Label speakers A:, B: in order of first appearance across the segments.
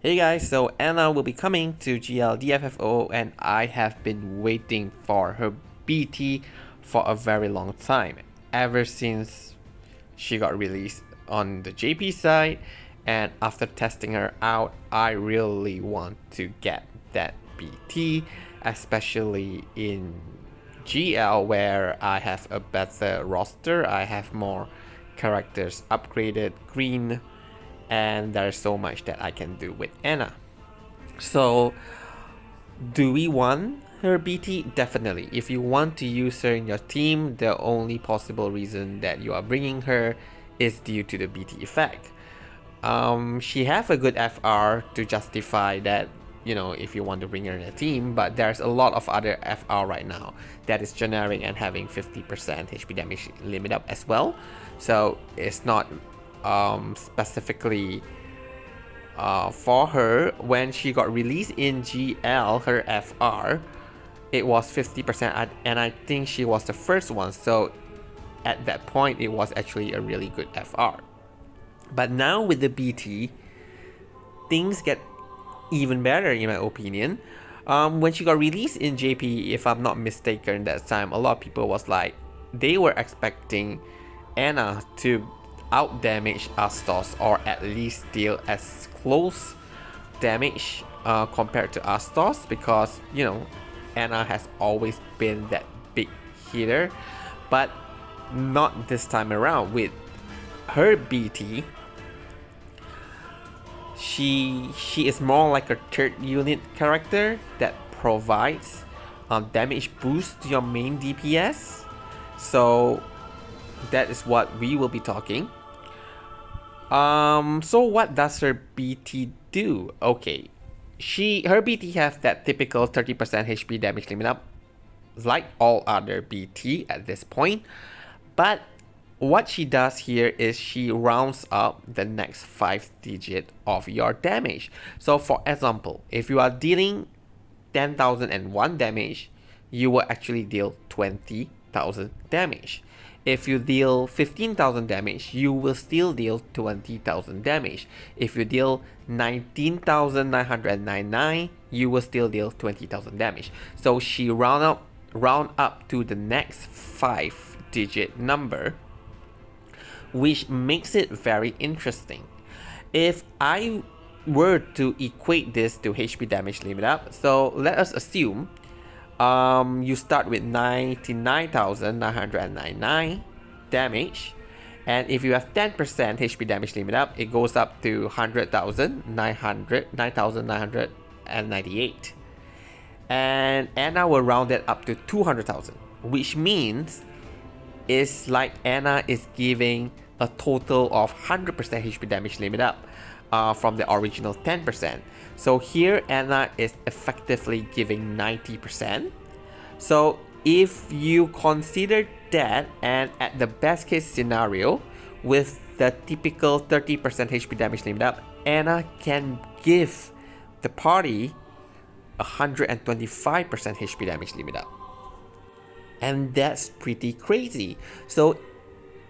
A: Hey guys, so Enna will be coming to GL DFFO and I have been waiting for her BT for a very long time. Ever since she got released on the JP side, and after testing her out, I really want to get that BT, especially in GL where I have a better roster, I have more characters upgraded, green, and there's so much that I can do with Enna. So, do we want her BT? Definitely. If you want to use her in your team, the only possible reason that you are bringing her is due to the BT effect. She have a good FR to justify that, if you want to bring her in a team, but there's a lot of other FR right now that is generic and having 50% HP damage limit up as well. So it's not specifically for her. When she got released in GL, her FR, it was 50%, and I think she was the first one. So at that point, it was actually a really good FR. But now with the BT, things get even better in my opinion. When she got released in JP, if I'm not mistaken, that time a lot of people was like, they were expecting Enna to out damage Astos, or at least deal as close damage compared to Astos, because Enna has always been that big hitter, but not this time around. With her BT, she is more like a third unit character that provides damage boost to your main DPS. So that is what we will be talking. So what does her BT do? Okay, her BT has that typical 30% HP damage limit up, like all other BT at this point. But what she does here is she rounds up the next 5 digit of your damage. So for example, if you are dealing 10,001 damage, you will actually deal 20,000 damage. If you deal 15,000 damage, you will still deal 20,000 damage. If you deal 19,999, you will still deal 20,000 damage. So she round up to the next 5 digit number, which makes it very interesting. If I were to equate this to HP damage limit up, so let us assume you start with 99,999 damage, and if you have 10% HP damage limit up, it goes up to 9,998. And Enna will round it up to 200,000, which means it's like Enna is giving a total of 100% HP damage limit up from the original 10%. So here Enna is effectively giving 90%. So if you consider that, and at the best case scenario, with the typical 30% HP damage limit up, Enna can give the party 125% HP damage limit up. And that's pretty crazy. So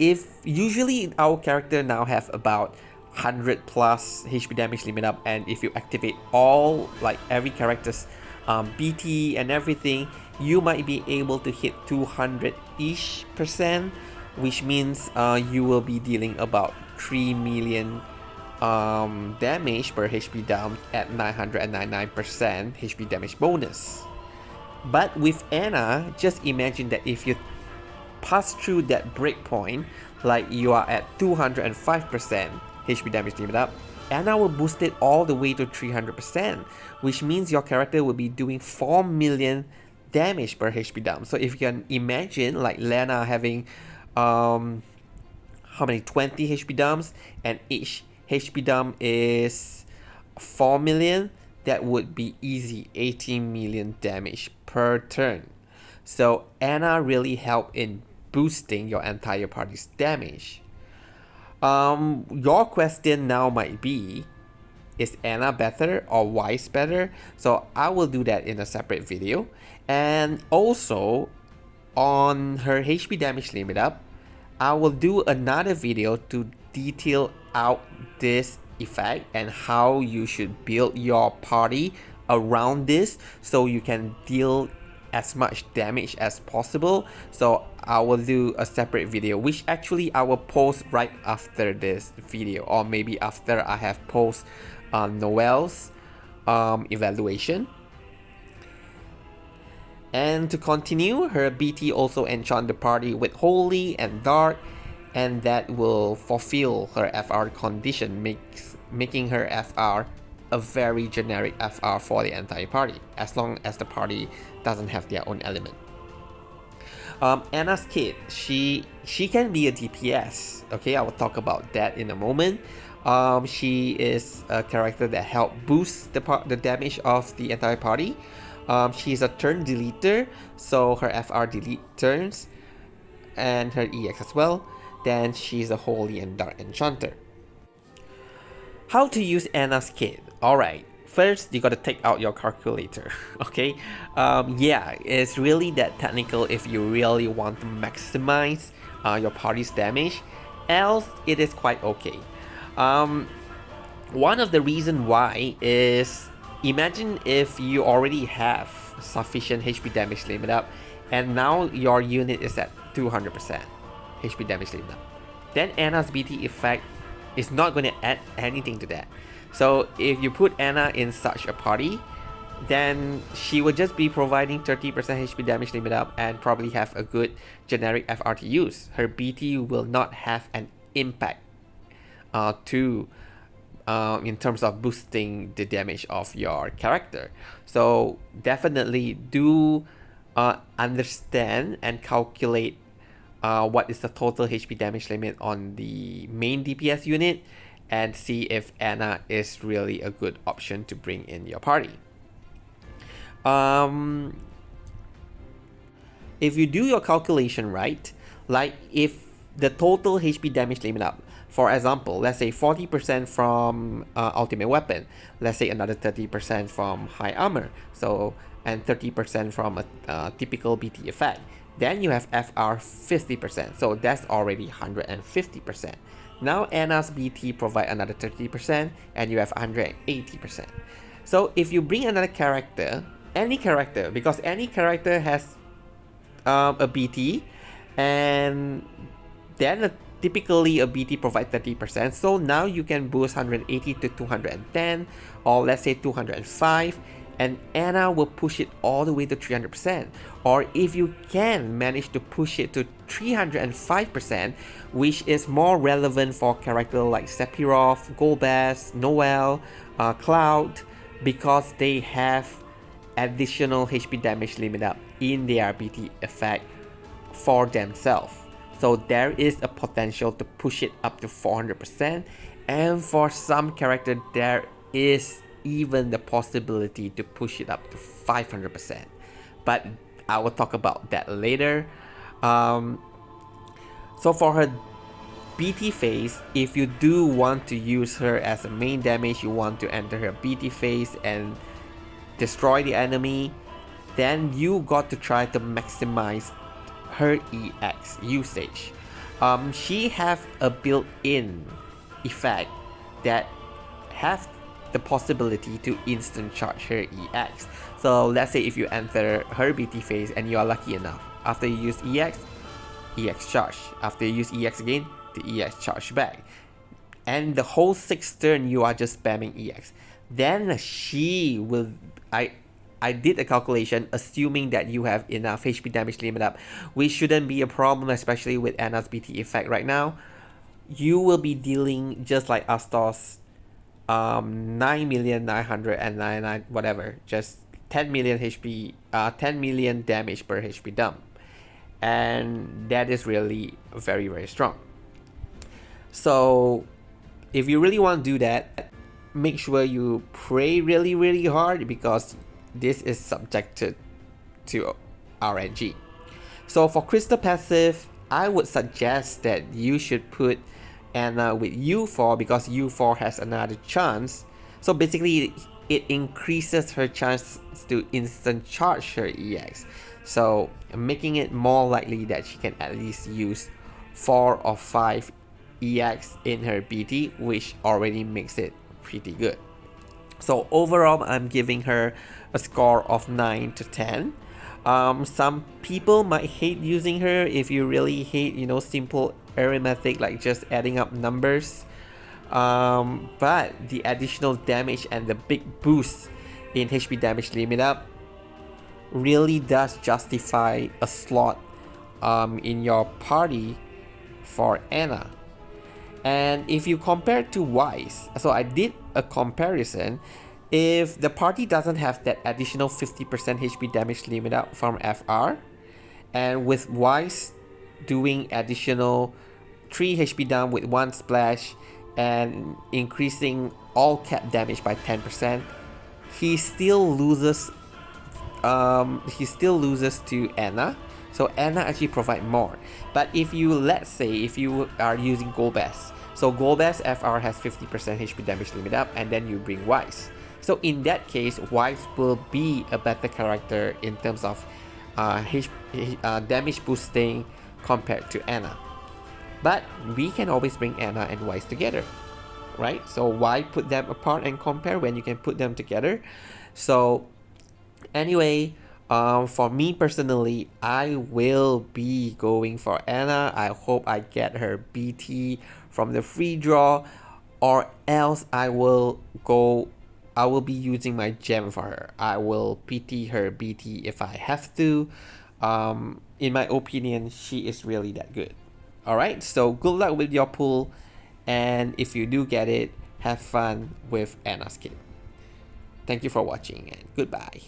A: if usually our character now have about 100 plus HP damage limit up, and if you activate all, like every character's BT and everything, you might be able to hit 200-ish%, which means you will be dealing about 3 million damage per HP down at 999% HP damage bonus. But with Enna, just imagine that if you pass through that breakpoint, like you are at 205% HP damage limit up, Enna will boost it all the way to 300%, which means your character will be doing 4 million damage per HP down. So if you can imagine, like Lena having how many, 20 HP dumps, and each HP dump is 4 million, that would be easy 18 million damage per turn. So Enna really helped in boosting your entire party's damage. Your question now might be, is Enna better or Wise better? So I will do that in a separate video. And also, on her HP damage limit up, I will do another video to detail out this effect and how you should build your party around this so you can deal as much damage as possible. So I will do a separate video, which actually I will post right after this video, or maybe after I have post Noel's evaluation. And to continue, her BT also enchant the party with Holy and Dark, and that will fulfill her FR condition, making her FR a very generic FR for the entire party, as long as the party doesn't have their own element. Enna's kit, she can be a DPS. Okay, I will talk about that in a moment. She is a character that helps boost the damage of the entire party. She's a turn deleter, so her FR delete turns, and her EX as well. Then she's a Holy and Dark Enchanter. How to use Enna's kit? Alright, first you gotta take out your calculator, okay? Yeah, it's really that technical if you really want to maximize your party's damage, else it is quite okay. One of the reasons why is, imagine if you already have sufficient HP damage limit up and now your unit is at 200% HP damage limit up. Then Enna's BT effect is not going to add anything to that. So if you put Enna in such a party, then she will just be providing 30% HP damage limit up and probably have a good generic FR to use. Her BT will not have an impact in terms of boosting the damage of your character. So definitely do understand and calculate what is the total HP damage limit on the main DPS unit, and see if Enna is really a good option to bring in your party. If you do your calculation right, like if the total HP damage limit up, for example, let's say 40% from ultimate weapon, let's say another 30% from high armor, so and 30% from a typical BT effect, then you have FR 50%, so that's already 150%. Now Enna's BT provide another 30% and you have 180%. So if you bring another character, any character, because any character has a BT, and then typically a BT provides 30%, so now you can boost 180 to 210, or let's say 205, and Enna will push it all the way to 300%. Or if you can manage to push it to 305%, which is more relevant for characters like Sephiroth, Golbez, Noel, Cloud, because they have additional HP damage limit up in their BT effect for themselves. So there is a potential to push it up to 400%, and for some character there is even the possibility to push it up to 500%. But I will talk about that later. So for her BT phase, if you do want to use her as a main damage, you want to enter her BT phase and destroy the enemy, then you got to try to maximize her EX usage. She have a built-in effect that have the possibility to instant charge her EX. So let's say if you enter her BT phase and you are lucky enough, after you use EX charge. After you use EX again, the EX charge back. And the whole 6 turn you are just spamming EX. Then she will... I did a calculation assuming that you have enough HP damage limit up, which shouldn't be a problem, especially with Enna's BT effect right now. You will be dealing just like Astos, 9,999,000 whatever, just 10 million HP, 10 million damage per HP dump, and that is really very, very strong. So if you really want to do that, make sure you pray really, really hard, because this is subjected to RNG. So for Crystal passive, I would suggest that you should put Enna with U4, because U4 has another chance. So basically it increases her chance to instant charge her EX, so making it more likely that she can at least use 4 or 5 EX in her BT, which already makes it pretty good. So overall, I'm giving her a score of 9 to 10. Some people might hate using her if you really hate, simple arithmetic like just adding up numbers. But the additional damage and the big boost in HP damage limit up really does justify a slot in your party for Enna. And if you compare to Wise, so I did a comparison. If the party doesn't have that additional 50% HP damage limit up from FR, and with Wise doing additional 3 HP down with 1 splash and increasing all cap damage by 10%, he still loses to Enna. So Enna actually provide more. But if you, let's say, if you are using Golbez, so Golbez FR has 50% HP damage limit up, and then you bring Wise. So in that case, Wise will be a better character in terms of damage boosting compared to Enna. But we can always bring Enna and Wise together, right? So why put them apart and compare when you can put them together? So anyway, for me personally, I will be going for Enna. I hope I get her BT from the free draw, or else I will be using my gem for her. I will PT her BT if I have to. In my opinion, she is really that good. Alright, so good luck with your pool, and if you do get it, have fun with Enna's kit. Thank you for watching, and goodbye.